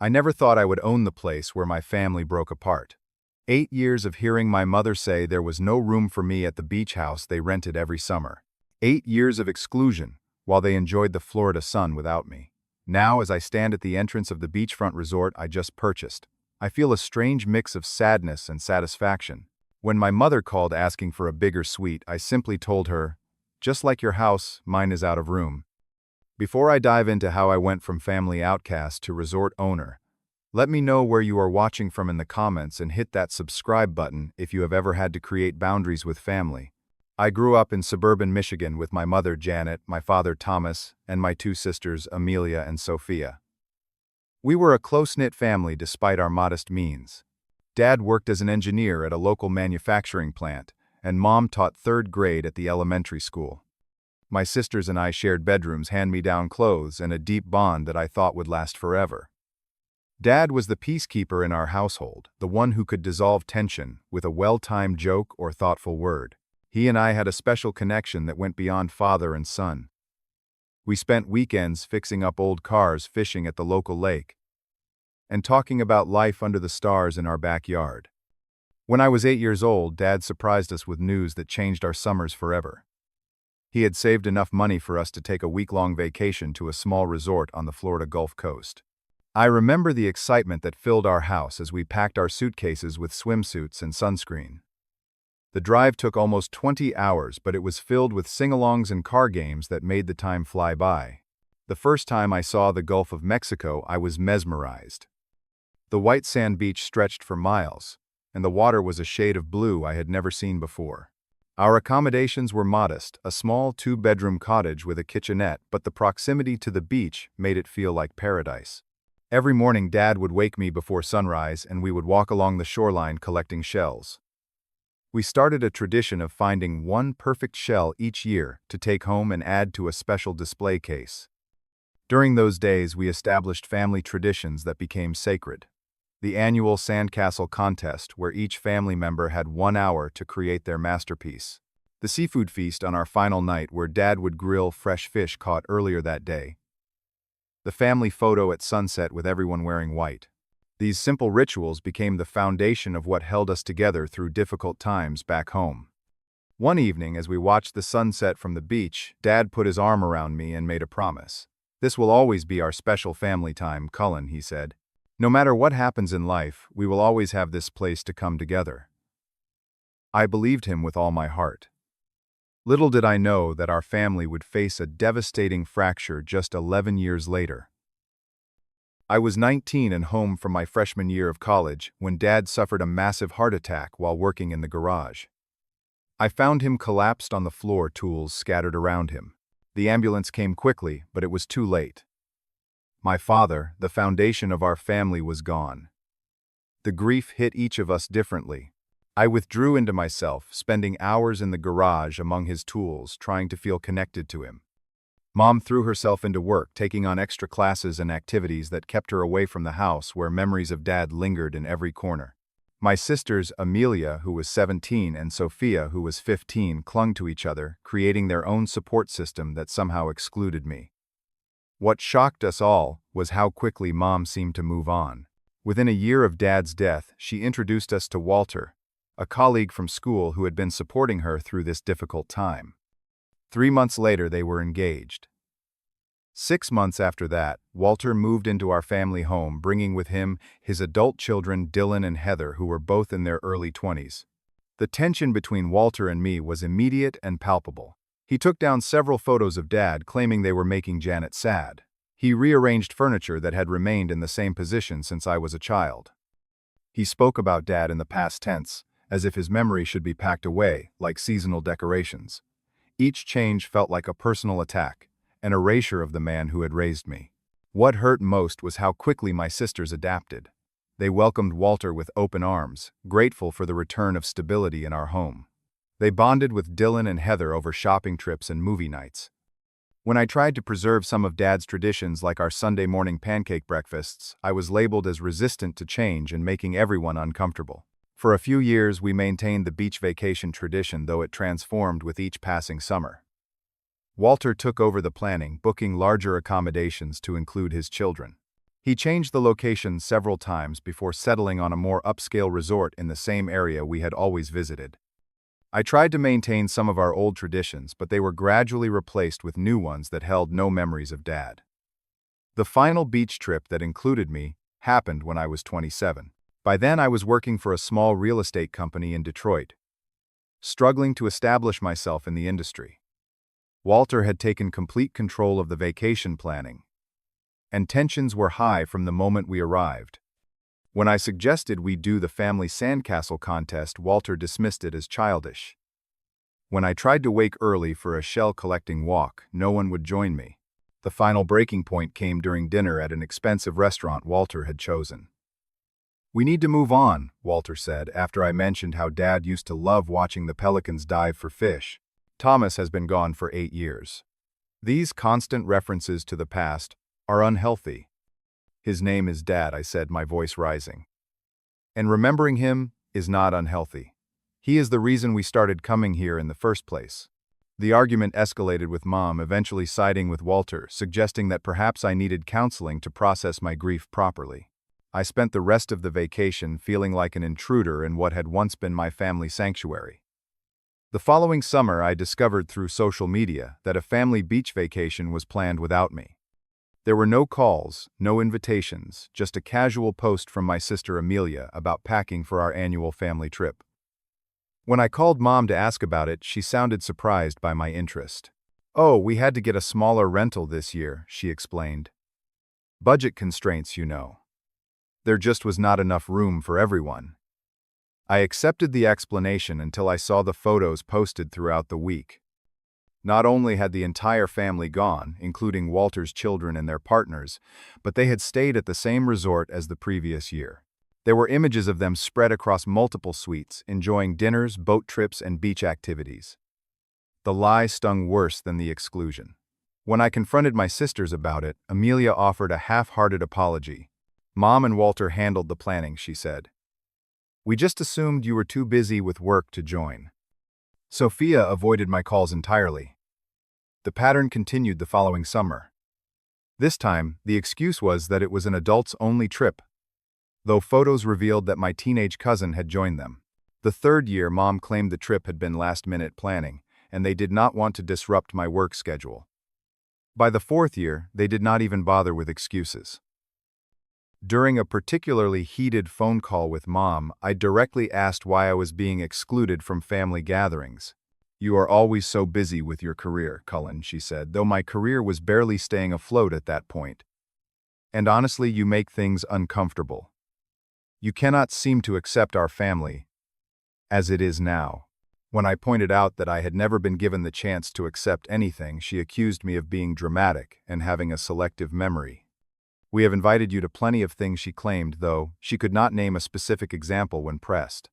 I never thought I would own the place where my family broke apart. 8 years of hearing my mother say there was no room for me at the beach house they rented every summer. 8 years of exclusion, while they enjoyed the Florida sun without me. Now, as I stand at the entrance of the beachfront resort I just purchased, I feel a strange mix of sadness and satisfaction. When my mother called asking for a bigger suite, I simply told her, "Just like your house, mine is out of room." Before I dive into how I went from family outcast to resort owner, let me know where you are watching from in the comments and hit that subscribe button if you have ever had to create boundaries with family. I grew up in suburban Michigan with my mother Janet, my father Thomas, and my two sisters Amelia and Sophia. We were a close-knit family despite our modest means. Dad worked as an engineer at a local manufacturing plant, and Mom taught third grade at the elementary school. My sisters and I shared bedrooms, hand-me-down clothes, and a deep bond that I thought would last forever. Dad was the peacekeeper in our household, the one who could dissolve tension with a well-timed joke or thoughtful word. He and I had a special connection that went beyond father and son. We spent weekends fixing up old cars, fishing at the local lake, and talking about life under the stars in our backyard. When I was 8 years old, Dad surprised us with news that changed our summers forever. He had saved enough money for us to take a week-long vacation to a small resort on the Florida Gulf Coast. I remember the excitement that filled our house as we packed our suitcases with swimsuits and sunscreen. The drive took almost 20 hours, but it was filled with sing-alongs and car games that made the time fly by. The first time I saw the Gulf of Mexico, I was mesmerized. The white sand beach stretched for miles, and the water was a shade of blue I had never seen before. Our accommodations were modest, a small 2-bedroom cottage with a kitchenette, but the proximity to the beach made it feel like paradise. Every morning Dad would wake me before sunrise and we would walk along the shoreline collecting shells. We started a tradition of finding one perfect shell each year to take home and add to a special display case. During those days we established family traditions that became sacred. The annual sandcastle contest, where each family member had 1 hour to create their masterpiece. The seafood feast on our final night, where Dad would grill fresh fish caught earlier that day. The family photo at sunset with everyone wearing white. These simple rituals became the foundation of what held us together through difficult times back home. One evening, as we watched the sunset from the beach, Dad put his arm around me and made a promise. "This will always be our special family time, Cullen," he said. "No matter what happens in life, we will always have this place to come together." I believed him with all my heart. Little did I know that our family would face a devastating fracture just 11 years later. I was 19 and home from my freshman year of college when Dad suffered a massive heart attack while working in the garage. I found him collapsed on the floor, tools scattered around him. The ambulance came quickly, but it was too late. My father, the foundation of our family, was gone. The grief hit each of us differently. I withdrew into myself, spending hours in the garage among his tools, trying to feel connected to him. Mom threw herself into work, taking on extra classes and activities that kept her away from the house where memories of Dad lingered in every corner. My sisters, Amelia, who was 17, and Sophia, who was 15, clung to each other, creating their own support system that somehow excluded me. What shocked us all was how quickly Mom seemed to move on. Within a year of Dad's death, she introduced us to Walter, a colleague from school who had been supporting her through this difficult time. 3 months later, they were engaged. 6 months after that, Walter moved into our family home, bringing with him his adult children, Dylan and Heather, who were both in their early 20s. The tension between Walter and me was immediate and palpable. He took down several photos of Dad, claiming they were making Janet sad. He rearranged furniture that had remained in the same position since I was a child. He spoke about Dad in the past tense, as if his memory should be packed away, like seasonal decorations. Each change felt like a personal attack, an erasure of the man who had raised me. What hurt most was how quickly my sisters adapted. They welcomed Walter with open arms, grateful for the return of stability in our home. They bonded with Dylan and Heather over shopping trips and movie nights. When I tried to preserve some of Dad's traditions, like our Sunday morning pancake breakfasts, I was labeled as resistant to change and making everyone uncomfortable. For a few years, we maintained the beach vacation tradition, though it transformed with each passing summer. Walter took over the planning, booking larger accommodations to include his children. He changed the location several times before settling on a more upscale resort in the same area we had always visited. I tried to maintain some of our old traditions, but they were gradually replaced with new ones that held no memories of Dad. The final beach trip that included me happened when I was 27. By then, I was working for a small real estate company in Detroit, struggling to establish myself in the industry. Walter had taken complete control of the vacation planning, and tensions were high from the moment we arrived. When I suggested we do the family sandcastle contest, Walter dismissed it as childish. When I tried to wake early for a shell-collecting walk, no one would join me. The final breaking point came during dinner at an expensive restaurant Walter had chosen. "We need to move on," Walter said, after I mentioned how Dad used to love watching the pelicans dive for fish. "Thomas has been gone for 8 years. These constant references to the past are unhealthy." "His name is Dad," I said, my voice rising. "And remembering him is not unhealthy. He is the reason we started coming here in the first place." The argument escalated with Mom eventually siding with Walter, suggesting that perhaps I needed counseling to process my grief properly. I spent the rest of the vacation feeling like an intruder in what had once been my family sanctuary. The following summer, I discovered through social media that a family beach vacation was planned without me. There were no calls, no invitations, just a casual post from my sister Amelia about packing for our annual family trip. When I called Mom to ask about it, she sounded surprised by my interest. "Oh, we had to get a smaller rental this year," she explained. "Budget constraints, you know. There just was not enough room for everyone." I accepted the explanation until I saw the photos posted throughout the week. Not only had the entire family gone, including Walter's children and their partners, but they had stayed at the same resort as the previous year. There were images of them spread across multiple suites, enjoying dinners, boat trips, and beach activities. The lie stung worse than the exclusion. When I confronted my sisters about it, Amelia offered a half-hearted apology. "Mom and Walter handled the planning," she said. "We just assumed you were too busy with work to join." Sophia avoided my calls entirely. The pattern continued the following summer. This time, the excuse was that it was an adults-only trip, though photos revealed that my teenage cousin had joined them. The third year, Mom claimed the trip had been last-minute planning, and they did not want to disrupt my work schedule. By the fourth year, they did not even bother with excuses. During a particularly heated phone call with Mom, I directly asked why I was being excluded from family gatherings. "You are always so busy with your career, Cullen," she said, though my career was barely staying afloat at that point. "And honestly, you make things uncomfortable. You cannot seem to accept our family as it is now." When I pointed out that I had never been given the chance to accept anything, she accused me of being dramatic and having a selective memory. "We have invited you to plenty of things," she claimed, though she could not name a specific example when pressed.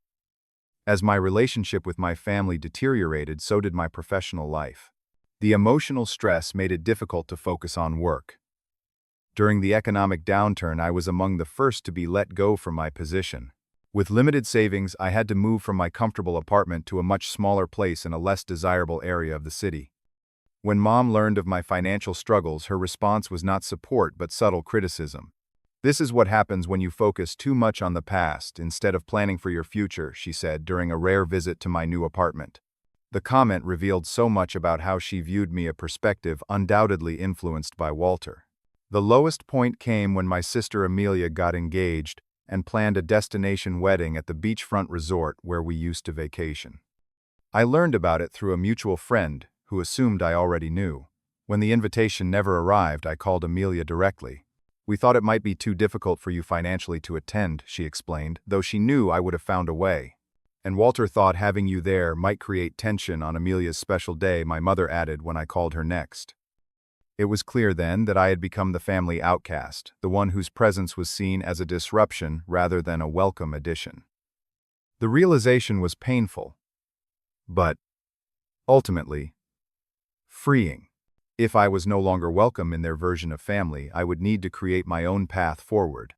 As my relationship with my family deteriorated, so did my professional life. The emotional stress made it difficult to focus on work. During the economic downturn, I was among the first to be let go from my position. With limited savings, I had to move from my comfortable apartment to a much smaller place in a less desirable area of the city. When Mom learned of my financial struggles, her response was not support but subtle criticism. "This is what happens when you focus too much on the past instead of planning for your future," she said during a rare visit to my new apartment. The comment revealed so much about how she viewed me, a perspective undoubtedly influenced by Walter. The lowest point came when my sister Amelia got engaged and planned a destination wedding at the Beachfront resort where we used to vacation. I learned about it through a mutual friend who assumed I already knew. When the invitation never arrived, I called Amelia directly. "We thought it might be too difficult for you financially to attend," she explained, though she knew I would have found a way. "And Walter thought having you there might create tension on Amelia's special day," my mother added when I called her next. It was clear then that I had become the family outcast, the one whose presence was seen as a disruption rather than a welcome addition. The realization was painful, but ultimately freeing. If I was no longer welcome in their version of family, I would need to create my own path forward.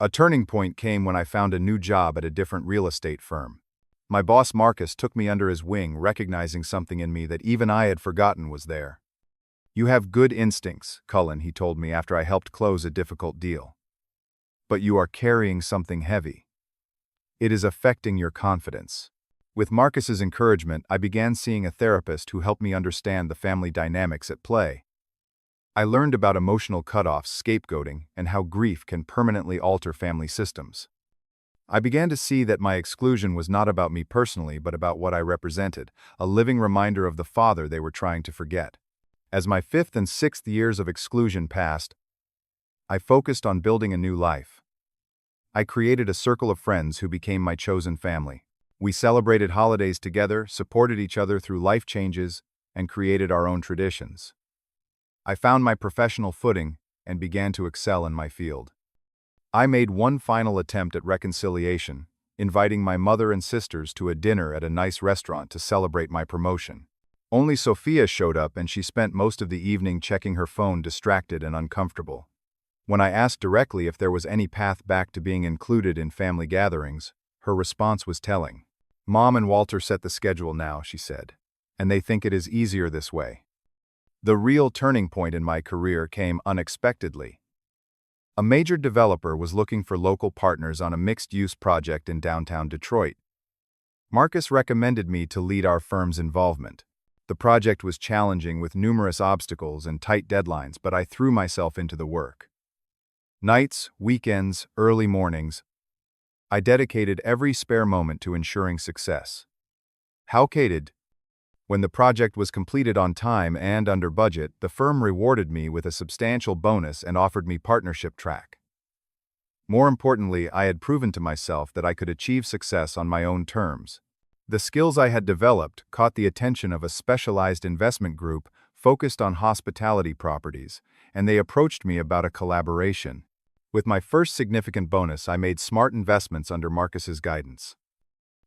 A turning point came when I found a new job at a different real estate firm. My boss Marcus took me under his wing, recognizing something in me that even I had forgotten was there. You have good instincts, Cullen, he told me after I helped close a difficult deal. But you are carrying something heavy. It is affecting your confidence. With Marcus's encouragement, I began seeing a therapist who helped me understand the family dynamics at play. I learned about emotional cutoffs, scapegoating, and how grief can permanently alter family systems. I began to see that my exclusion was not about me personally, but about what I represented, a living reminder of the father they were trying to forget. As my 5th and 6th years of exclusion passed, I focused on building a new life. I created a circle of friends who became my chosen family. We celebrated holidays together, supported each other through life changes, and created our own traditions. I found my professional footing and began to excel in my field. I made one final attempt at reconciliation, inviting my mother and sisters to a dinner at a nice restaurant to celebrate my promotion. Only Sophia showed up, and she spent most of the evening checking her phone, distracted and uncomfortable. When I asked directly if there was any path back to being included in family gatherings, her response was telling. "Mom and Walter set the schedule now," she said, "and they think it is easier this way." The real turning point in my career came unexpectedly. A major developer was looking for local partners on a mixed-use project in downtown Detroit. Marcus recommended me to lead our firm's involvement. The project was challenging with numerous obstacles and tight deadlines, but I threw myself into the work. Nights, weekends, early mornings, I dedicated every spare moment to ensuring success. How cated? When the project was completed on time and under budget, the firm rewarded me with a substantial bonus and offered me partnership track. More importantly, I had proven to myself that I could achieve success on my own terms. The skills I had developed caught the attention of a specialized investment group focused on hospitality properties, and they approached me about a collaboration. With my first significant bonus, I made smart investments under Marcus's guidance.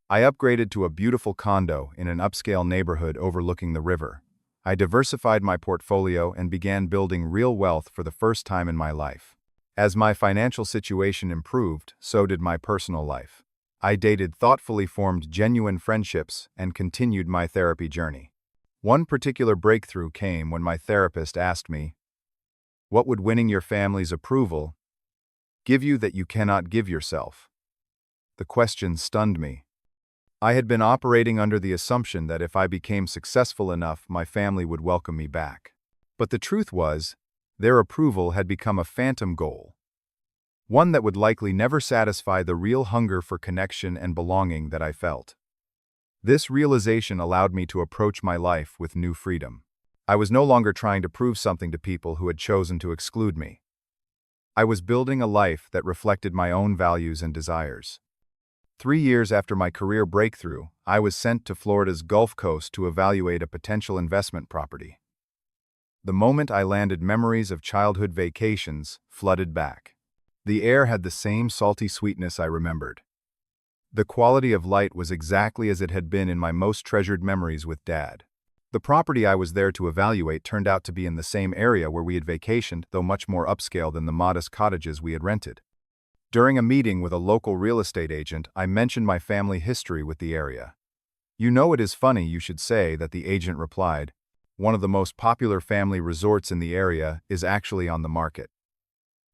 I upgraded to a beautiful condo in an upscale neighborhood overlooking the river. I diversified my portfolio and began building real wealth for the first time in my life. As my financial situation improved, so did my personal life. I dated thoughtfully, formed genuine friendships, and continued my therapy journey. One particular breakthrough came when my therapist asked me, "What would winning your family's approval give you that you cannot give yourself?" The question stunned me. I had been operating under the assumption that if I became successful enough, my family would welcome me back. But the truth was, their approval had become a phantom goal. One that would likely never satisfy the real hunger for connection and belonging that I felt. This realization allowed me to approach my life with new freedom. I was no longer trying to prove something to people who had chosen to exclude me. I was building a life that reflected my own values and desires. 3 years after my career breakthrough, I was sent to Florida's Gulf Coast to evaluate a potential investment property. The moment I landed, memories of childhood vacations flooded back. The air had the same salty sweetness I remembered. The quality of light was exactly as it had been in my most treasured memories with Dad. The property I was there to evaluate turned out to be in the same area where we had vacationed, though much more upscale than the modest cottages we had rented. During a meeting with a local real estate agent, I mentioned my family history with the area. "You know, it is funny you should say that," the agent replied. "One of the most popular family resorts in the area is actually on the market.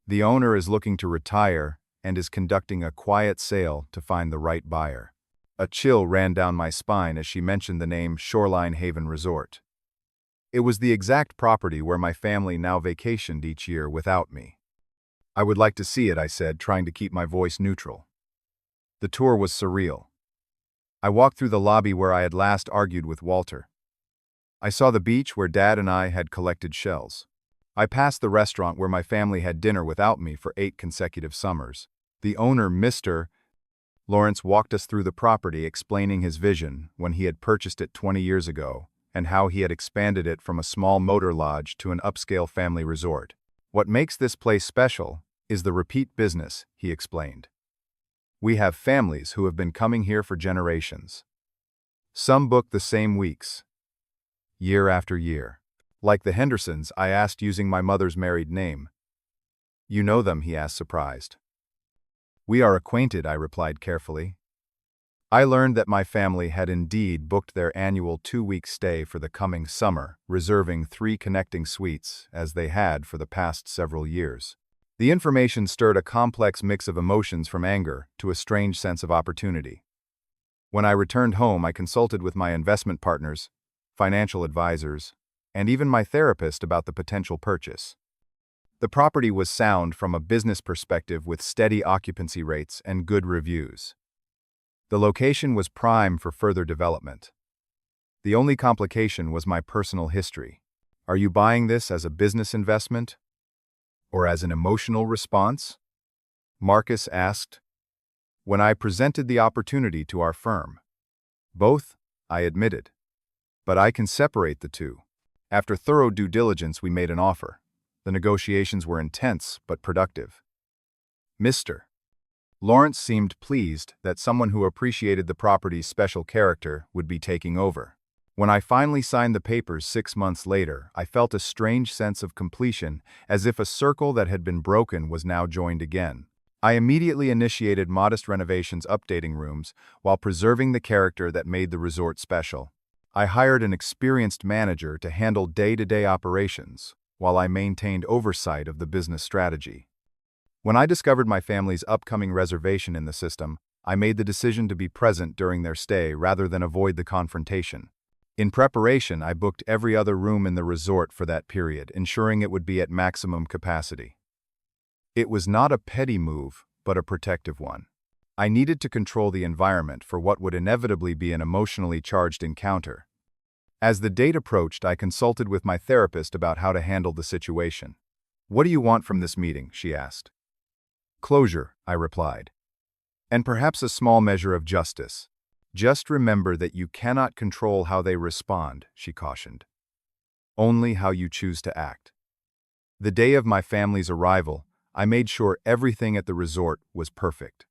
The owner is looking to retire and is conducting a quiet sale to find the right buyer." A chill ran down my spine as she mentioned the name Shoreline Haven Resort. It was the exact property where my family now vacationed each year without me. "I would like to see it," I said, trying to keep my voice neutral. The tour was surreal. I walked through the lobby where I had last argued with Walter. I saw the beach where Dad and I had collected shells. I passed the restaurant where my family had dinner without me for 8 consecutive summers. The owner, Mr. Lawrence, walked us through the property, explaining his vision when he had purchased it 20 years ago, and how he had expanded it from a small motor lodge to an upscale family resort. "What makes this place special is the repeat business," he explained. "We have families who have been coming here for generations. Some book the same weeks, year after year." Like the Hendersons, I asked, using my mother's married name. "You know them?" he asked, surprised. "We are acquainted," I replied carefully. I learned that my family had indeed booked their annual 2-week stay for the coming summer, reserving 3 connecting suites, as they had for the past several years. The information stirred a complex mix of emotions from anger to a strange sense of opportunity. When I returned home, I consulted with my investment partners, financial advisors, and even my therapist about the potential purchase. The property was sound from a business perspective with steady occupancy rates and good reviews. The location was prime for further development. The only complication was my personal history. Are you buying this as a business investment or as an emotional response? Marcus asked, when I presented the opportunity to our firm. Both, I admitted. But I can separate the two. After thorough due diligence, we made an offer. The negotiations were intense but productive. Mr. Lawrence seemed pleased that someone who appreciated the property's special character would be taking over. When I finally signed the papers 6 months later, I felt a strange sense of completion, as if a circle that had been broken was now joined again. I immediately initiated modest renovations, updating rooms, while preserving the character that made the resort special. I hired an experienced manager to handle day-to-day operations, while I maintained oversight of the business strategy. When I discovered my family's upcoming reservation in the system, I made the decision to be present during their stay rather than avoid the confrontation. In preparation, I booked every other room in the resort for that period, ensuring it would be at maximum capacity. It was not a petty move, but a protective one. I needed to control the environment for what would inevitably be an emotionally charged encounter. As the date approached, I consulted with my therapist about how to handle the situation. "What do you want from this meeting?" she asked. "Closure," I replied. "And perhaps a small measure of justice. Just remember that you cannot control how they respond," she cautioned. "Only how you choose to act." The day of my family's arrival, I made sure everything at the resort was perfect.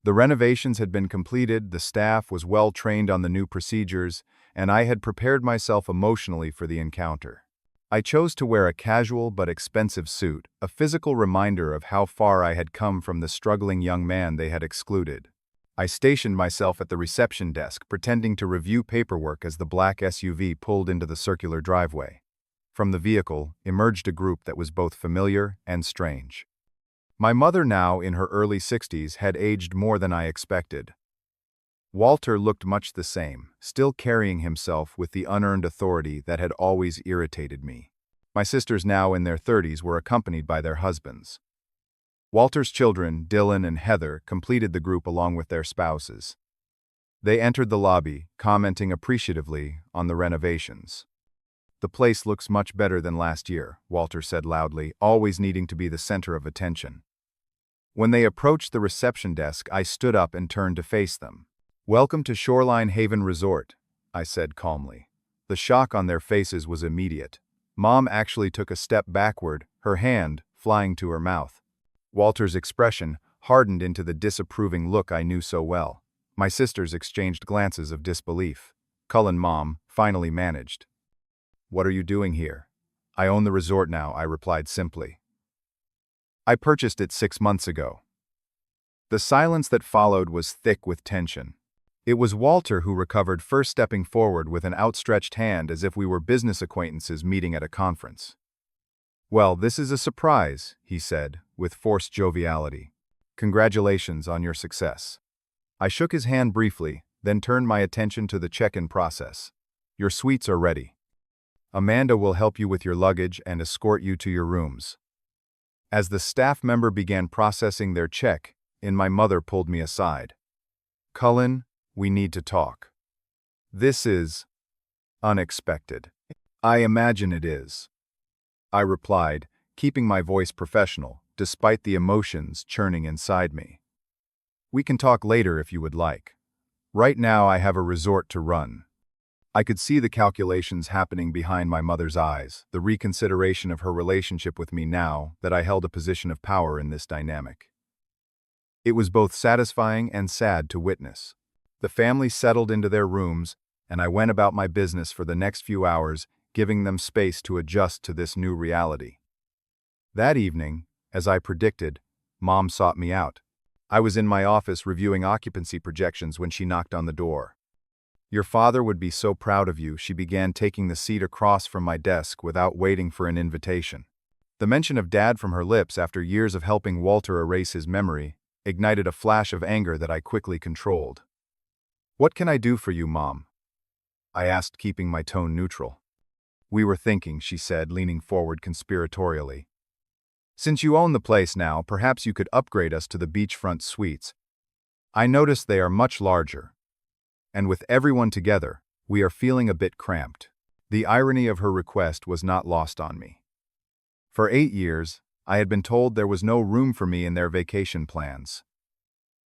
The renovations had been completed, the staff was well trained on the new procedures, and I had prepared myself emotionally for the encounter. I chose to wear a casual but expensive suit, a physical reminder of how far I had come from the struggling young man they had excluded. I stationed myself at the reception desk, pretending to review paperwork as the black SUV pulled into the circular driveway. From the vehicle emerged a group that was both familiar and strange. My mother, now in her early 60s, had aged more than I expected. Walter looked much the same, still carrying himself with the unearned authority that had always irritated me. My sisters, now in their 30s, were accompanied by their husbands. Walter's children, Dylan and Heather, completed the group along with their spouses. They entered the lobby, commenting appreciatively on the renovations. "The place looks much better than last year," Walter said loudly, always needing to be the center of attention. When they approached the reception desk, I stood up and turned to face them. "Welcome to Shoreline Haven Resort," I said calmly. The shock on their faces was immediate. Mom actually took a step backward, her hand flying to her mouth. Walter's expression hardened into the disapproving look I knew so well. My sisters exchanged glances of disbelief. Cullen, Mom, finally managed. "What are you doing here?" "I own the resort now," I replied simply. "I purchased it 6 months ago." The silence that followed was thick with tension. It was Walter who recovered, first stepping forward with an outstretched hand as if we were business acquaintances meeting at a conference. "Well, this is a surprise," he said, with forced joviality. "Congratulations on your success." I shook his hand briefly, then turned my attention to the check-in process. "Your suites are ready. Amanda will help you with your luggage and escort you to your rooms." As the staff member began processing their check, my mother pulled me aside. "Cullen, we need to talk. This is unexpected." "I imagine it is," I replied, keeping my voice professional, despite the emotions churning inside me. "We can talk later if you would like. Right now I have a resort to run." I could see the calculations happening behind my mother's eyes, the reconsideration of her relationship with me now that I held a position of power in this dynamic. It was both satisfying and sad to witness. The family settled into their rooms, and I went about my business for the next few hours, giving them space to adjust to this new reality. That evening, as I predicted, Mom sought me out. I was in my office reviewing occupancy projections when she knocked on the door. "Your father would be so proud of you," she began, taking the seat across from my desk without waiting for an invitation. The mention of Dad from her lips after years of helping Walter erase his memory ignited a flash of anger that I quickly controlled. "What can I do for you, Mom?" I asked, keeping my tone neutral. "We were thinking," she said, leaning forward conspiratorially. "Since you own the place now, perhaps you could upgrade us to the beachfront suites. I noticed they are much larger. And with everyone together, we are feeling a bit cramped." The irony of her request was not lost on me. For 8 years, I had been told there was no room for me in their vacation plans.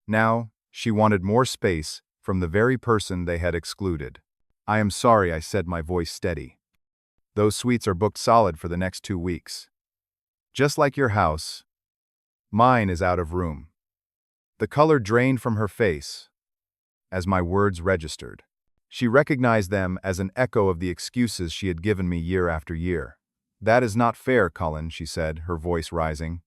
Now, she wanted more space from the very person they had excluded. "I am sorry," I said, my voice steady. "Those suites are booked solid for the next 2 weeks. Just like your house, mine is out of room." The color drained from her face as my words registered. She recognized them as an echo of the excuses she had given me year after year. "That is not fair, Cullen," she said, her voice rising.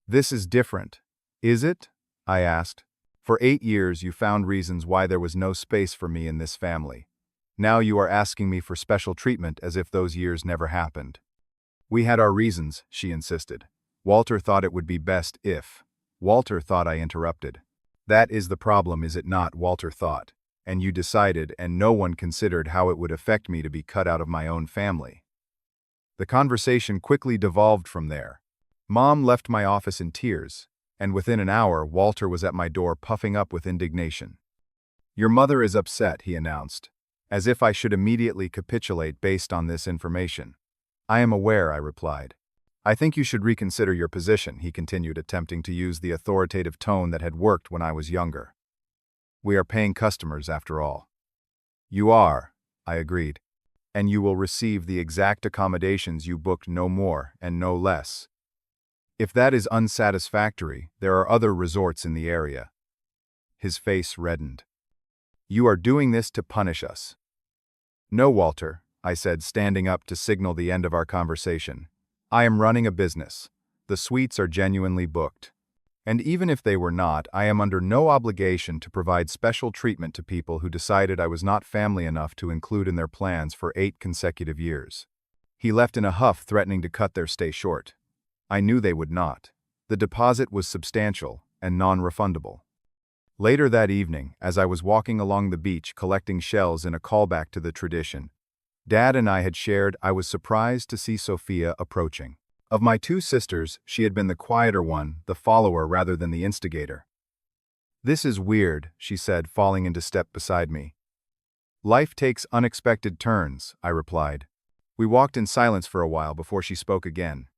"This is different." "Is it?" I asked. "For 8 years you found reasons why there was no space for me in this family. Now you are asking me for special treatment as if those years never happened." "We had our reasons," she insisted. "Walter thought it would be best if—" "Walter thought," I interrupted. "That is the problem, is it not? Walter thought. And you decided, and no one considered how it would affect me to be cut out of my own family." The conversation quickly devolved from there. Mom left my office in tears, and within an hour Walter was at my door puffing up with indignation. "Your mother is upset," he announced, as if I should immediately capitulate based on this information. "I am aware," I replied. "I think you should reconsider your position," he continued, attempting to use the authoritative tone that had worked when I was younger. "We are paying customers, after all." "You are," I agreed. "And you will receive the exact accommodations you booked, no more and no less. If that is unsatisfactory, there are other resorts in the area." His face reddened. "You are doing this to punish us." "No, Walter," I said, standing up to signal the end of our conversation. "I am running a business. The suites are genuinely booked. And even if they were not, I am under no obligation to provide special treatment to people who decided I was not family enough to include in their plans for 8 consecutive years." He left in a huff, threatening to cut their stay short. I knew they would not. The deposit was substantial and non-refundable. Later that evening, as I was walking along the beach collecting shells in a callback to the tradition Dad and I had shared, I was surprised to see Sophia approaching. Of my 2 sisters, she had been the quieter one, the follower rather than the instigator. "This is weird," she said, falling into step beside me. "Life takes unexpected turns," I replied. We walked in silence for a while before she spoke again.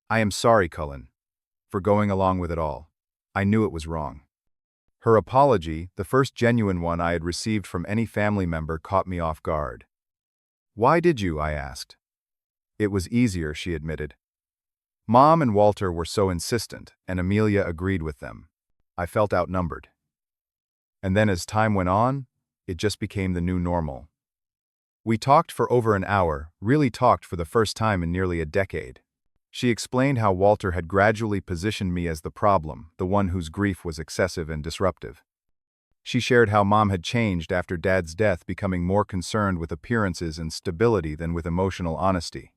"I am sorry, Cullen, for going along with it all. I knew it was wrong." Her apology, the first genuine one I had received from any family member, caught me off guard. "Why did you?" I asked. "It was easier," she admitted. Mom and Walter were so insistent, and Amelia agreed with them. I felt outnumbered. And then as time went on, it just became the new normal. We talked for over an hour, really talked for the first time in nearly a decade. She explained how Walter had gradually positioned me as the problem, the one whose grief was excessive and disruptive. She shared how Mom had changed after Dad's death, becoming more concerned with appearances and stability than with emotional honesty.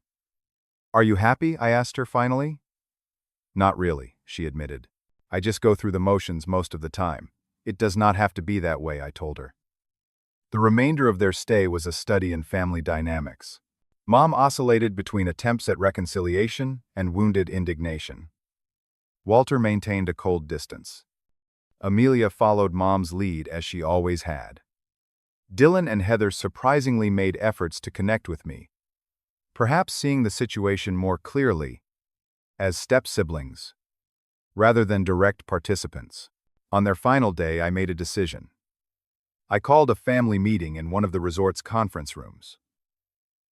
"Are you happy?" I asked her finally. "Not really," she admitted. "I just go through the motions most of the time. It does not have to be that way," I told her. The remainder of their stay was a study in family dynamics. Mom oscillated between attempts at reconciliation and wounded indignation. Walter maintained a cold distance. Amelia followed Mom's lead, as she always had. Dylan and Heather surprisingly made efforts to connect with me, perhaps seeing the situation more clearly as step-siblings, rather than direct participants. On their final day, I made a decision. I called a family meeting in one of the resort's conference rooms.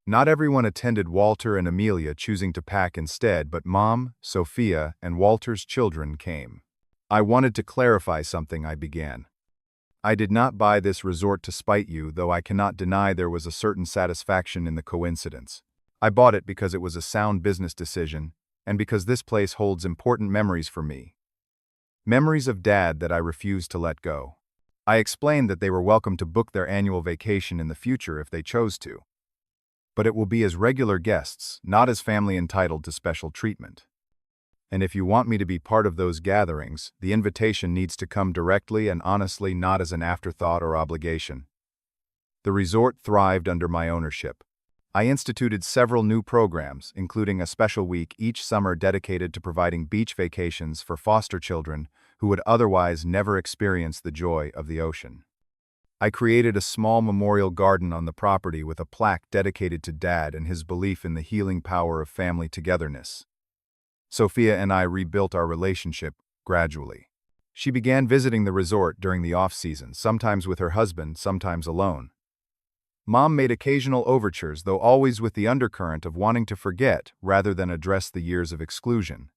Not everyone attended, Walter and Amelia choosing to pack instead, but Mom, Sophia, and Walter's children came. "I wanted to clarify something," I began. "I did not buy this resort to spite you, though I cannot deny there was a certain satisfaction in the coincidence. I bought it because it was a sound business decision, and because this place holds important memories for me. Memories of Dad that I refused to let go. I explained that they were welcome to book their annual vacation in the future if they chose to. But it will be as regular guests, not as family entitled to special treatment. And if you want me to be part of those gatherings, the invitation needs to come directly and honestly, not as an afterthought or obligation. The resort thrived under my ownership. I instituted several new programs, including a special week each summer dedicated to providing beach vacations for foster children who would otherwise never experience the joy of the ocean. I created a small memorial garden on the property with a plaque dedicated to Dad and his belief in the healing power of family togetherness. Sophia and I rebuilt our relationship gradually. She began visiting the resort during the off-season, sometimes with her husband, sometimes alone. Mom made occasional overtures, though always with the undercurrent of wanting to forget rather than address the years of exclusion.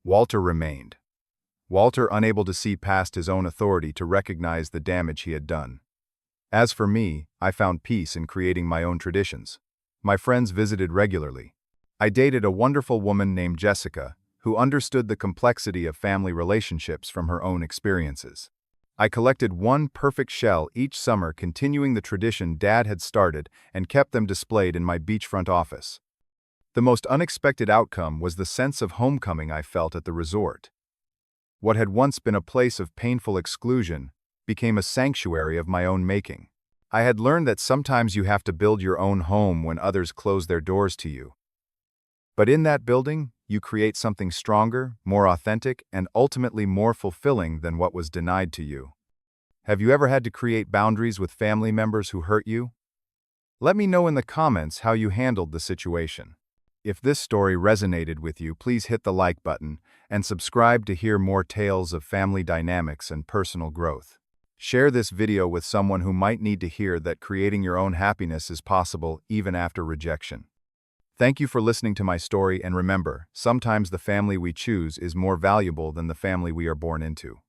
Walter remained. Walter unable to see past his own authority to recognize the damage he had done. As for me, I found peace in creating my own traditions. My friends visited regularly. I dated a wonderful woman named Jessica, who understood the complexity of family relationships from her own experiences. I collected one perfect shell each summer, continuing the tradition Dad had started, and kept them displayed in my beachfront office. The most unexpected outcome was the sense of homecoming I felt at the resort. What had once been a place of painful exclusion became a sanctuary of my own making. I had learned that sometimes you have to build your own home when others close their doors to you. But in that building, you create something stronger, more authentic, and ultimately more fulfilling than what was denied to you. Have you ever had to create boundaries with family members who hurt you? Let me know in the comments how you handled the situation. If this story resonated with you, please hit the like button and subscribe to hear more tales of family dynamics and personal growth. Share this video with someone who might need to hear that creating your own happiness is possible even after rejection. Thank you for listening to my story, and remember, sometimes the family we choose is more valuable than the family we are born into.